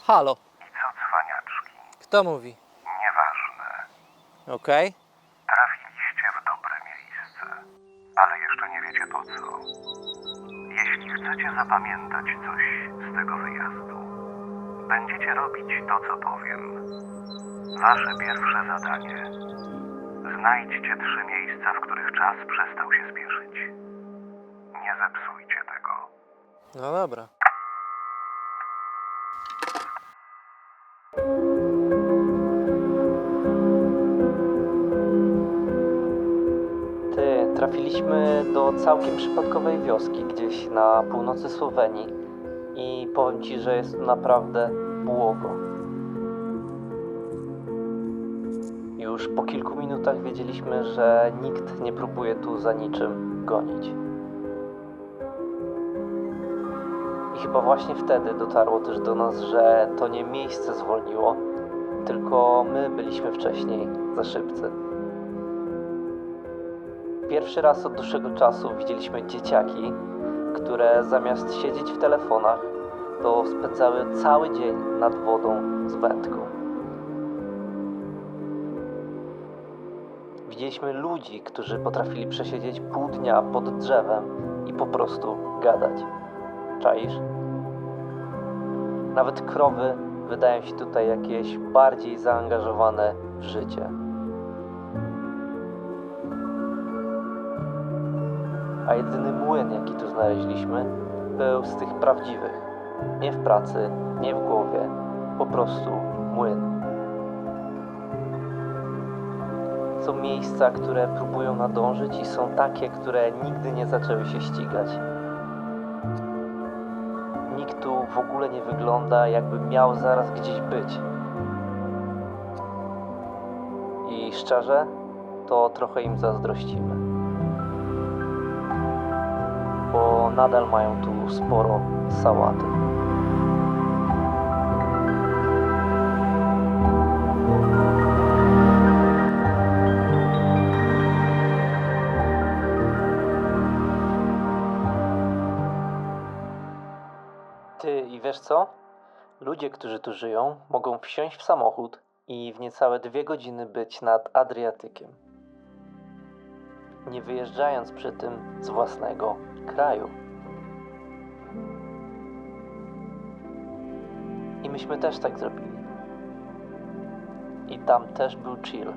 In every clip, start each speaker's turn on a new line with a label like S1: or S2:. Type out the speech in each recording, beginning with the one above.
S1: Halo,
S2: I co, cwaniaczki?
S1: kto mówi?
S2: Nieważne.
S1: Okej.
S2: Trafiliście w dobre miejsce. Ale jeszcze nie wiecie po co. Jeśli chcecie zapamiętać coś z tego wyjazdu, będziecie robić to, co powiem. Wasze pierwsze zadanie. Znajdźcie 3 miejsca, w których czas przestał się spieszyć. Nie zepsujcie tego.
S1: No dobra.
S3: Trafiliśmy do całkiem przypadkowej wioski gdzieś na północy Słowenii i powiem Ci, że jest tu naprawdę błogo. Już po kilku minutach wiedzieliśmy, że nikt nie próbuje tu za niczym gonić. I chyba właśnie wtedy dotarło też do nas, że to nie miejsce zwolniło, tylko my byliśmy wcześniej za szybcy. Pierwszy raz od dłuższego czasu widzieliśmy dzieciaki, które zamiast siedzieć w telefonach, to spędzały cały dzień nad wodą z wędką. Widzieliśmy ludzi, którzy potrafili przesiedzieć pół dnia pod drzewem i po prostu gadać. Czaisz? Nawet krowy wydają się tutaj jakieś bardziej zaangażowane w życie. A jedyny młyn, jaki tu znaleźliśmy, był z tych prawdziwych. Nie w pracy, nie w głowie, po prostu młyn. Są miejsca, które próbują nadążyć i są takie, które nigdy nie zaczęły się ścigać. Nikt tu w ogóle nie wygląda, jakby miał zaraz gdzieś być. I szczerze, to trochę im zazdrościmy. Bo nadal mają tu sporo sałaty. Ty, i wiesz co? Ludzie, którzy tu żyją, mogą wsiąść w samochód i w niecałe 2 godziny być nad Adriatykiem. Nie wyjeżdżając przy tym z własnego kraju. I myśmy też tak zrobili. I tam też był chill.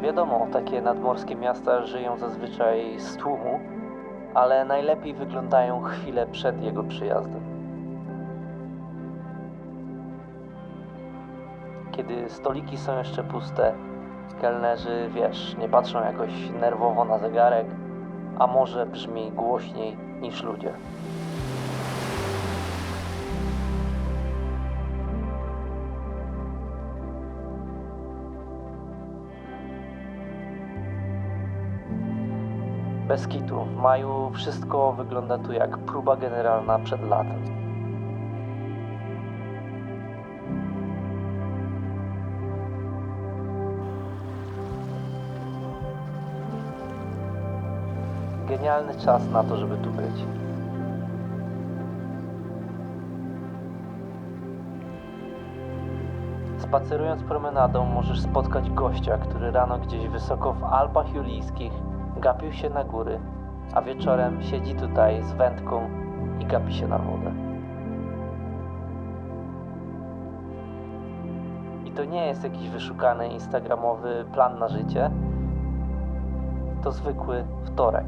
S3: Wiadomo, takie nadmorskie miasta żyją zazwyczaj z tłumu, ale najlepiej wyglądają chwilę przed jego przyjazdem. Kiedy stoliki są jeszcze puste, kelnerzy, wiesz, nie patrzą jakoś nerwowo na zegarek, a może brzmi głośniej niż ludzie. Bez kitu, w maju wszystko wygląda tu jak próba generalna przed latem. Genialny czas na to, żeby tu być. Spacerując promenadą możesz spotkać gościa, który rano gdzieś wysoko w Alpach Julijskich gapił się na góry, a wieczorem siedzi tutaj z wędką i gapi się na wodę. I to nie jest jakiś wyszukany instagramowy plan na życie. To zwykły wtorek.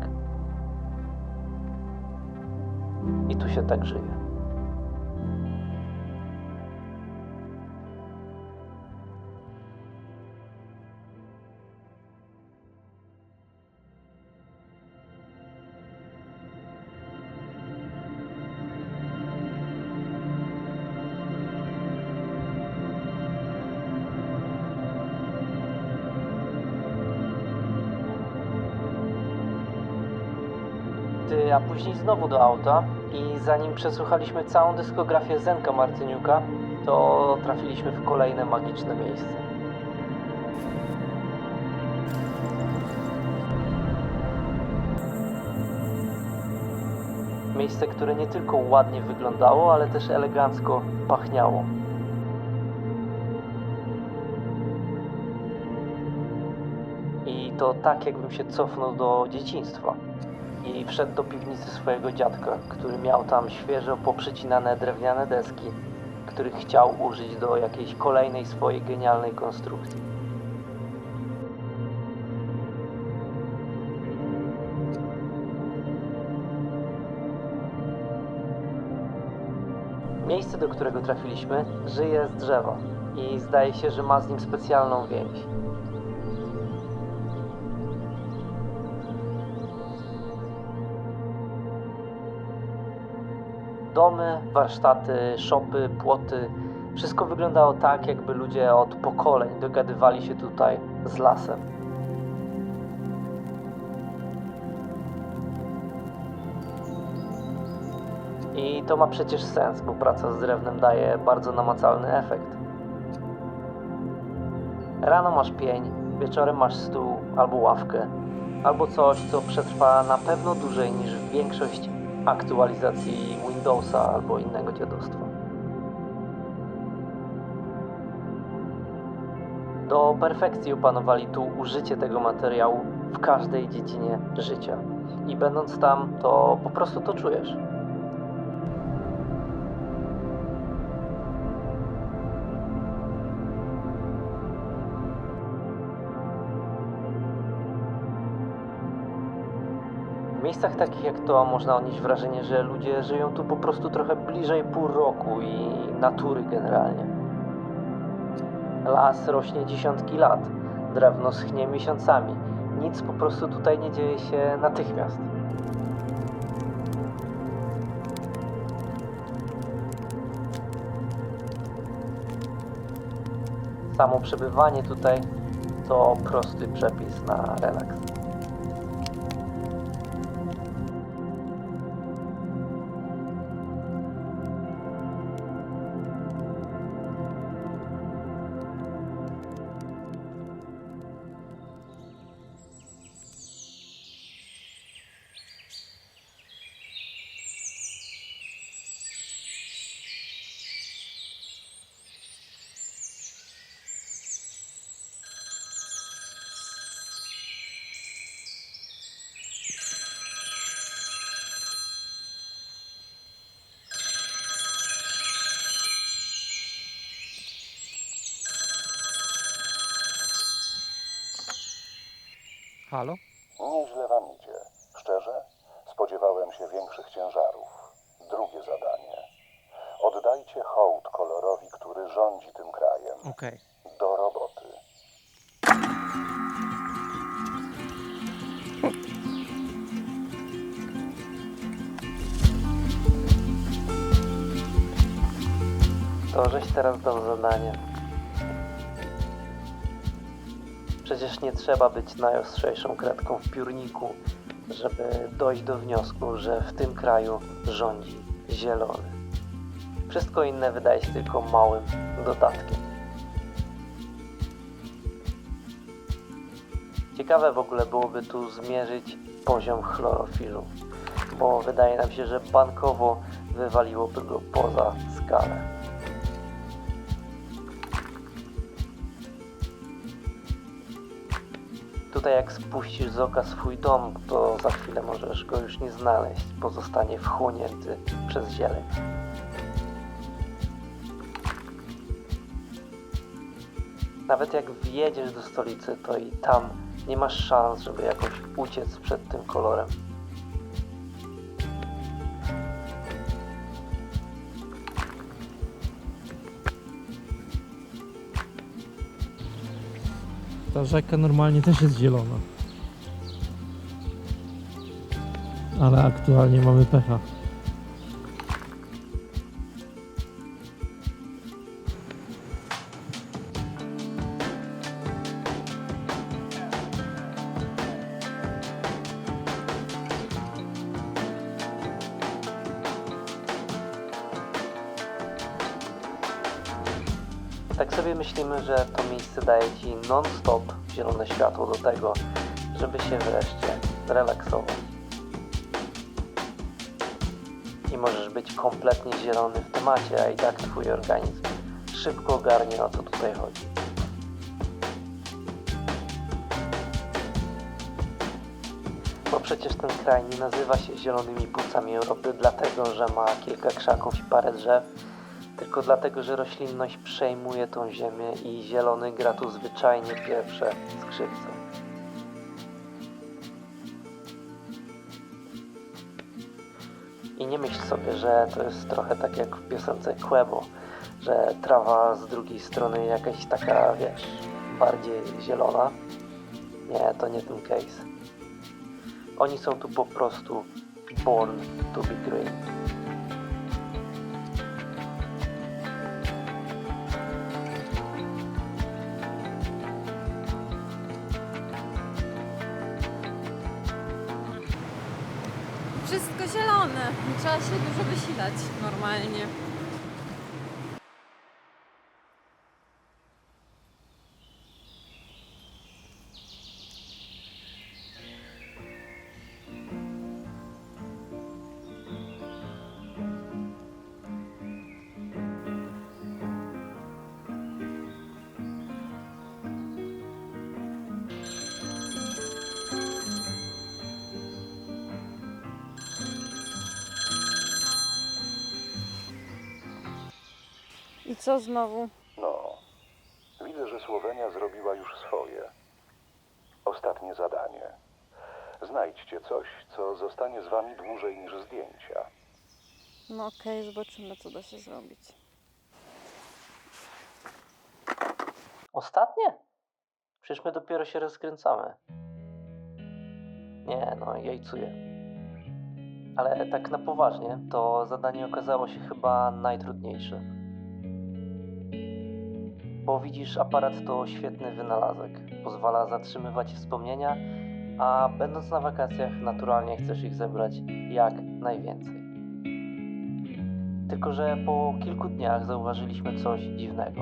S3: I tu się tak żyje. a później znowu do auta i zanim przesłuchaliśmy całą dyskografię Zenka Martyniuka, to trafiliśmy w kolejne magiczne miejsce. Miejsce, które nie tylko ładnie wyglądało, ale też elegancko pachniało. I to tak, jakbym się cofnął do dzieciństwa i wszedł do piwnicy swojego dziadka, który miał tam świeżo poprzycinane drewniane deski, których chciał użyć do jakiejś kolejnej swojej genialnej konstrukcji. Miejsce, do którego trafiliśmy, żyje z drzewa i zdaje się, że ma z nim specjalną więź. Domy, warsztaty, szopy, płoty, wszystko wyglądało tak, jakby ludzie od pokoleń dogadywali się tutaj z lasem. I to ma przecież sens, bo praca z drewnem daje bardzo namacalny efekt. Rano masz pień, wieczorem masz stół albo ławkę, albo coś, co przetrwa na pewno dłużej niż większość aktualizacji Windowsa albo innego dziadostwa. Do perfekcji opanowali tu użycie tego materiału w każdej dziedzinie życia. I będąc tam, to po prostu to czujesz. W miejscach takich jak to można odnieść wrażenie, że ludzie żyją tu po prostu trochę bliżej pół roku i natury generalnie. Las rośnie dziesiątki lat, drewno schnie miesiącami. Nic po prostu tutaj nie dzieje się natychmiast. Samo przebywanie tutaj to prosty przepis na relaks.
S1: Halo?
S2: Nieźle wam idzie. Szczerze? Spodziewałem się większych ciężarów. Drugie zadanie. Oddajcie hołd kolorowi, który rządzi tym krajem.
S1: Okej.
S2: Do roboty.
S3: To żeś teraz dał zadanie. Przecież nie trzeba być najostrzejszą kredką w piórniku, żeby dojść do wniosku, że w tym kraju rządzi zielony. Wszystko inne wydaje się tylko małym dodatkiem. Ciekawe w ogóle byłoby tu zmierzyć poziom chlorofilu, bo wydaje nam się, że bankowo wywaliłoby go poza skalę. Tutaj jak spuścisz z oka swój dom, to za chwilę możesz go już nie znaleźć, bo zostanie wchłonięty przez zieleń. Nawet jak wjedziesz do stolicy, to i tam nie masz szans, żeby jakoś uciec przed tym kolorem.
S1: Ta rzeka normalnie też jest zielona. Ale aktualnie mamy pecha.
S3: Tak sobie myślimy, że to miejsce daje Ci non-stop zielone światło do tego, żeby się wreszcie relaksować. I możesz być kompletnie zielony w temacie, a i tak Twój organizm szybko ogarnie, o co tutaj chodzi. Bo przecież ten kraj nie nazywa się Zielonymi Płucami Europy dlatego, że ma kilka krzaków i parę drzew, tylko dlatego, że roślinność przejmuje tą ziemię i zielony gra tu zwyczajnie pierwsze skrzypce. I nie myśl sobie, że to jest trochę tak jak w piosence Quebo, że trawa z drugiej strony jakaś taka, wiesz, bardziej zielona. Nie, to nie ten case. Oni są tu po prostu born to be green.
S4: Wszystko zielone. Nie trzeba się dużo wysilać normalnie. I co znowu?
S2: No, widzę, że Słowenia zrobiła już swoje. Ostatnie zadanie. Znajdźcie coś, co zostanie z wami dłużej niż zdjęcia.
S4: No okej, zobaczymy co da się zrobić.
S3: Ostatnie? Przecież my dopiero się rozkręcamy. Nie, no jajcuję. Ale tak na poważnie, to zadanie okazało się chyba najtrudniejsze. Bo widzisz, aparat to świetny wynalazek. Pozwala zatrzymywać wspomnienia, a będąc na wakacjach naturalnie chcesz ich zebrać jak najwięcej. Tylko że po kilku dniach zauważyliśmy coś dziwnego.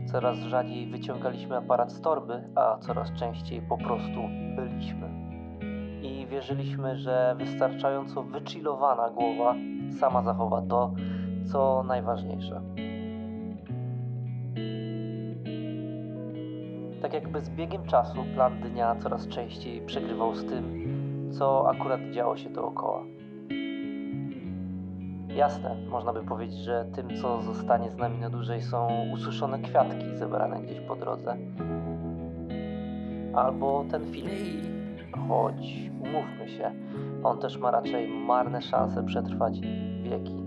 S3: Coraz rzadziej wyciągaliśmy aparat z torby, a coraz częściej po prostu byliśmy. I wierzyliśmy, że wystarczająco wychillowana głowa sama zachowa to, co najważniejsze. Tak jakby z biegiem czasu plan dnia coraz częściej przegrywał z tym, co akurat działo się dookoła. Jasne, można by powiedzieć, że tym, co zostanie z nami na dłużej, są ususzone kwiatki zebrane gdzieś po drodze. Albo ten film. Choć umówmy się, on też ma raczej marne szanse przetrwać wieki.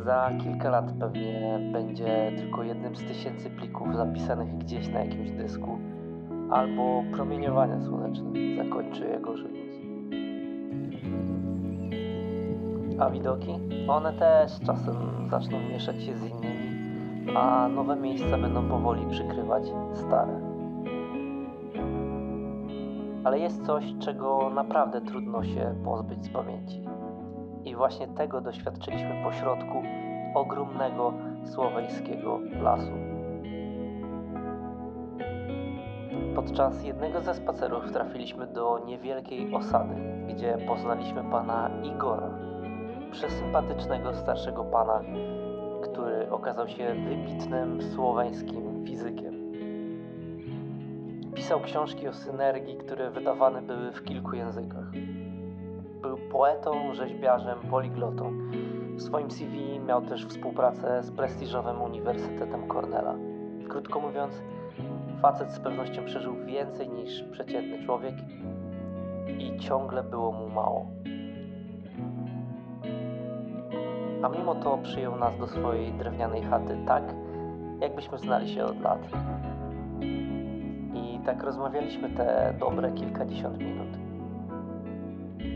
S3: Za kilka lat pewnie będzie tylko jednym z tysięcy plików zapisanych gdzieś na jakimś dysku, albo promieniowanie słoneczne zakończy jego żywot. A widoki? One też czasem zaczną mieszać się z innymi, a nowe miejsca będą powoli przykrywać stare. Ale jest coś, czego naprawdę trudno się pozbyć z pamięci. I właśnie tego doświadczyliśmy pośrodku ogromnego słoweńskiego lasu. Podczas jednego ze spacerów trafiliśmy do niewielkiej osady, gdzie poznaliśmy pana Igora, przesympatycznego starszego pana, który okazał się wybitnym słoweńskim fizykiem. Pisał książki o synergii, które wydawane były w kilku językach. Był poetą, rzeźbiarzem, poliglotą. W swoim CV miał też współpracę z prestiżowym Uniwersytetem Cornella. Krótko mówiąc, facet z pewnością przeżył więcej niż przeciętny człowiek i ciągle było mu mało. A mimo to przyjął nas do swojej drewnianej chaty tak, jakbyśmy znali się od lat. I tak rozmawialiśmy te dobre kilkadziesiąt minut.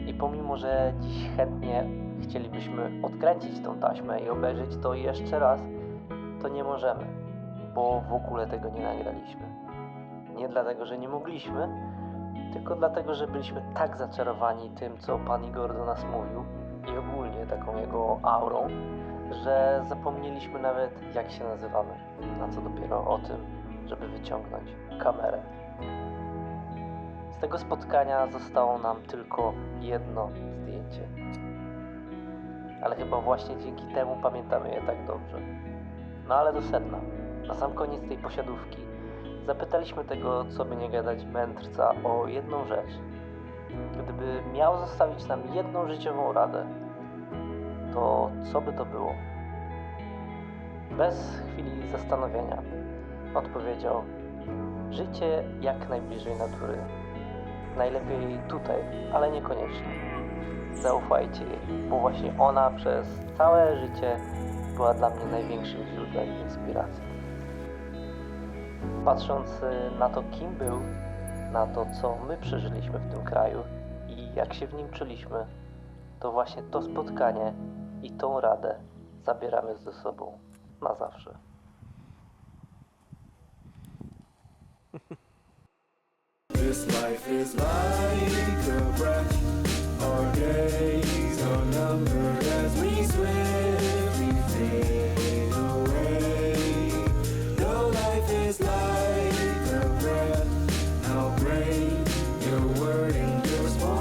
S3: I pomimo, że dziś chętnie chcielibyśmy odkręcić tą taśmę i obejrzeć to jeszcze raz, to nie możemy, bo w ogóle tego nie nagraliśmy. Nie dlatego, że nie mogliśmy, tylko dlatego, że byliśmy tak zaczarowani tym, co pan Igor do nas mówił i ogólnie taką jego aurą, że zapomnieliśmy nawet, jak się nazywamy, a co dopiero o tym, żeby wyciągnąć kamerę. Z tego spotkania zostało nam tylko jedno zdjęcie. Ale chyba właśnie dzięki temu pamiętamy je tak dobrze. No ale do sedna. Na sam koniec tej posiadówki zapytaliśmy tego, co by nie gadać, mędrca o jedną rzecz. Gdyby miał zostawić nam jedną życiową radę, to co by to było? Bez chwili zastanowienia odpowiedział: życie jak najbliżej natury. Najlepiej tutaj, ale niekoniecznie. Zaufajcie jej, bo właśnie ona przez całe życie była dla mnie największym źródłem inspiracji. Patrząc na to, kim był, na to, co my przeżyliśmy w tym kraju i jak się w nim czuliśmy, to właśnie to spotkanie i tą radę zabieramy ze sobą na zawsze.
S5: This life is like a breath. Our days are numbered as we swim.